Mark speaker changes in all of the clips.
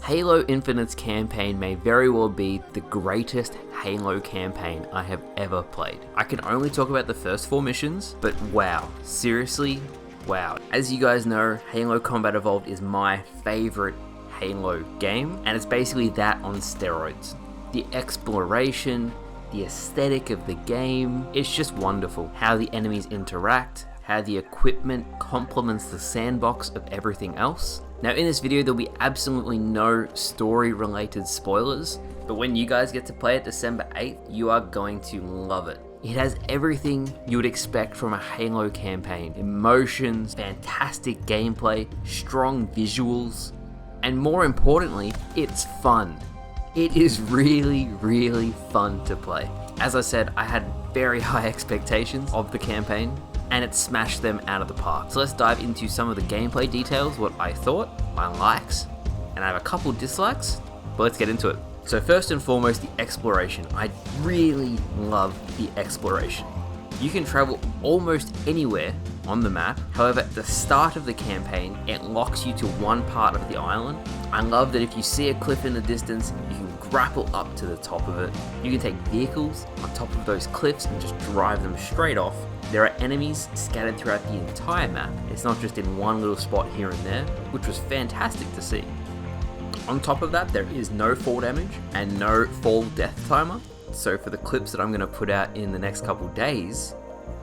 Speaker 1: Halo Infinite's campaign may very well be the greatest Halo campaign I have ever played. I can only talk about the first 4 missions, but wow, seriously, wow. As you guys know, Halo Combat Evolved is my favorite Halo game, and it's basically that on steroids. The exploration, the aesthetic of the game, it's just wonderful. How the enemies interact, how the equipment complements the sandbox of everything else. Now in this video there'll be absolutely no story related spoilers, but when you guys get to play it December 8th, you are going to love it. It has everything you would expect from a Halo campaign. Emotions, fantastic gameplay, strong visuals, and more importantly, it's fun. It is really, really fun to play. As I said, I had very high expectations of the campaign, and it smashed them out of the park. So let's dive into some of the gameplay details, what I thought, my likes, and I have a couple dislikes, but let's get into it. So first and foremost, the exploration. I really love the exploration. You can travel almost anywhere on the map. However, at the start of the campaign, it locks you to one part of the island. I love that if you see a cliff in the distance, you can grapple up to the top of it. You can take vehicles on top of those cliffs and just drive them straight off. There are enemies scattered throughout the entire map. It's not just in one little spot here and there, which was fantastic to see. On top of that, there is no fall damage and no fall death timer. So for the clips that I'm going to put out in the next couple days,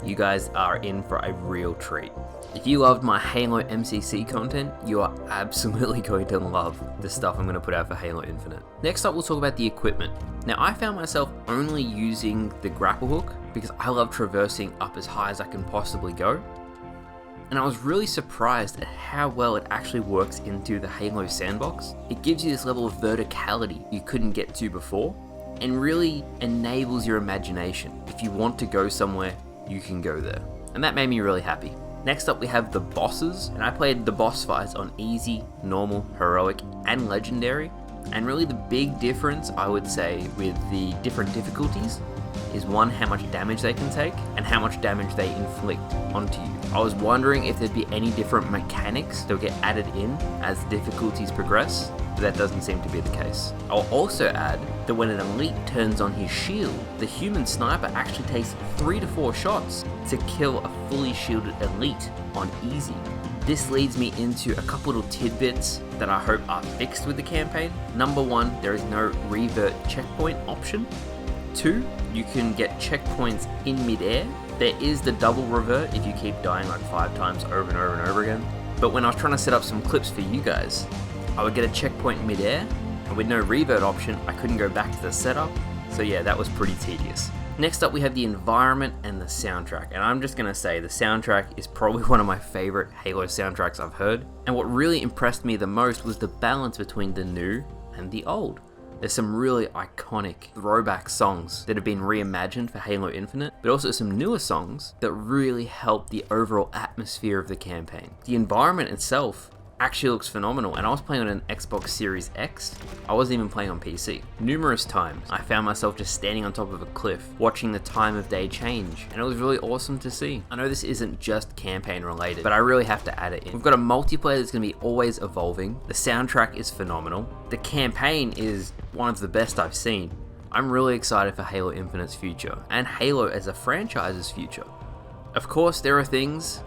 Speaker 1: you guys are in for a real treat. If you loved my Halo MCC content, you are absolutely going to love the stuff I'm going to put out for Halo Infinite. Next up, we'll talk about the equipment. Now, I found myself only using the grapple hook because I love traversing up as high as I can possibly go. And I was really surprised at how well it actually works into the Halo sandbox. It gives you this level of verticality you couldn't get to before, and really enables your imagination. If you want to go somewhere, you can go there. And that made me really happy. Next up we have the bosses, and I played the boss fights on easy, normal, heroic, and legendary. And really the big difference, I would say, with the different difficulties is one, how much damage they can take, and how much damage they inflict onto you. I was wondering if there'd be any different mechanics that would get added in as the difficulties progress, but that doesn't seem to be the case. I'll also add that when an elite turns on his shield, the human sniper actually takes 3 to 4 shots to kill a fully shielded elite on easy. This leads me into a couple little tidbits that I hope are fixed with the campaign. Number 1, there is no revert checkpoint option. 2, you can get checkpoints in midair. There is the double revert if you keep dying like 5 times over and over and over again. But when I was trying to set up some clips for you guys, I would get a checkpoint midair, and with no revert option, I couldn't go back to the setup. So yeah, that was pretty tedious. Next up, we have the environment and the soundtrack. And I'm just gonna say the soundtrack is probably one of my favorite Halo soundtracks I've heard. And what really impressed me the most was the balance between the new and the old. There's some really iconic throwback songs that have been reimagined for Halo Infinite, but also some newer songs that really help the overall atmosphere of the campaign. The environment itself actually looks phenomenal, and I was playing on an Xbox Series X. I wasn't even playing on PC. Numerous times I found myself just standing on top of a cliff, watching the time of day change, and it was really awesome to see. I know this isn't just campaign related, but I really have to add it in. We've got a multiplayer that's going to be always evolving. The soundtrack is phenomenal. The campaign is one of the best I've seen. I'm really excited for Halo Infinite's future, and Halo as a franchise's future. Of course, there are things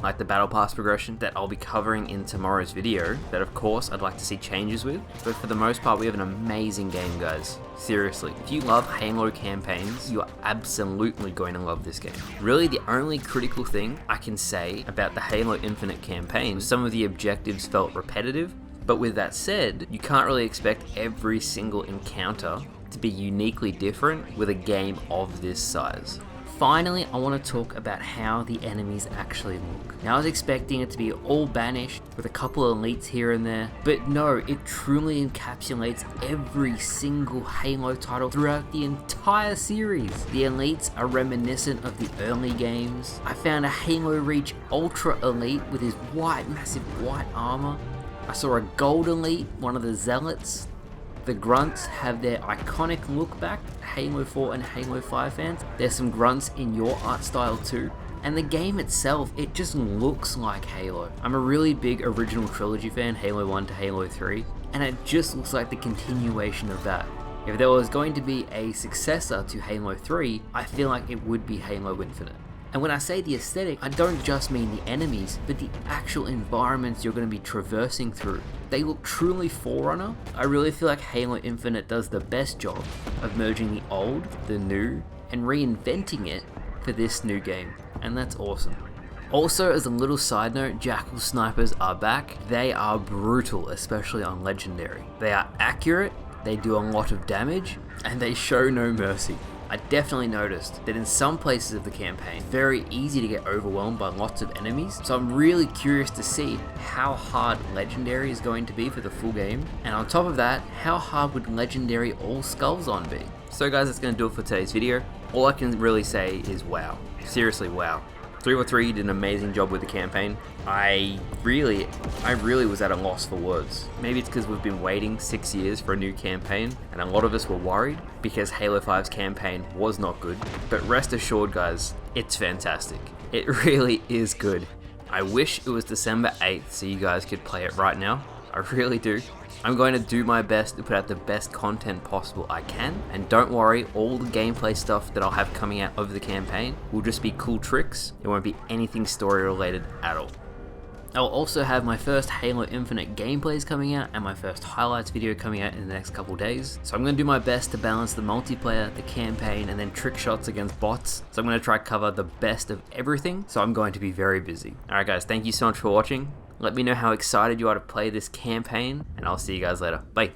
Speaker 1: like the Battle Pass progression that I'll be covering in tomorrow's video that of course I'd like to see changes with, but for the most part we have an amazing game, guys. Seriously, if you love Halo campaigns, you are absolutely going to love this game. Really the only critical thing I can say about the Halo Infinite campaign was some of the objectives felt repetitive, but with that said, you can't really expect every single encounter to be uniquely different with a game of this size. Finally, I want to talk about how the enemies actually look. Now, I was expecting it to be all banished with a couple of elites here and there, but no, it truly encapsulates every single Halo title throughout the entire series. The elites are reminiscent of the early games. I found a Halo Reach Ultra Elite with his massive white armor. I saw a gold elite, one of the zealots. The grunts have their iconic look back, Halo 4 and Halo 5 fans. There's some grunts in your art style too. And the game itself, it just looks like Halo. I'm a really big original trilogy fan, Halo 1 to Halo 3. and it just looks like the continuation of that. If there was going to be a successor to Halo 3, I feel like it would be Halo Infinite. And when I say the aesthetic, I don't just mean the enemies, but the actual environments you're going to be traversing through. They look truly Forerunner. I really feel like Halo Infinite does the best job of merging the old, the new, and reinventing it for this new game, and that's awesome. Also, as a little side note, Jackal Snipers are back. They are brutal, especially on Legendary. They are accurate, they do a lot of damage, and they show no mercy. I definitely noticed that in some places of the campaign, it's very easy to get overwhelmed by lots of enemies, so I'm really curious to see how hard Legendary is going to be for the full game, and on top of that, how hard would Legendary all skulls on be? So guys, that's going to do it for today's video. All I can really say is wow. Seriously, wow. 343 did an amazing job with the campaign. I really was at a loss for words. Maybe it's because we've been waiting 6 years for a new campaign, and a lot of us were worried because Halo 5's campaign was not good. But rest assured guys, it's fantastic. It really is good. I wish it was December 8th so you guys could play it right now. I really do. I'm going to do my best to put out the best content possible I can, and don't worry, all the gameplay stuff that I'll have coming out over the campaign will just be cool tricks. It won't be anything story related at all. I'll also have my first Halo Infinite gameplays coming out and my first highlights video coming out in the next couple days. So I'm going to do my best to balance the multiplayer, the campaign, and then trick shots against bots. So I'm going to try to cover the best of everything, so I'm going to be very busy. Alright guys, thank you so much for watching. Let me know how excited you are to play this campaign, and I'll see you guys later. Bye.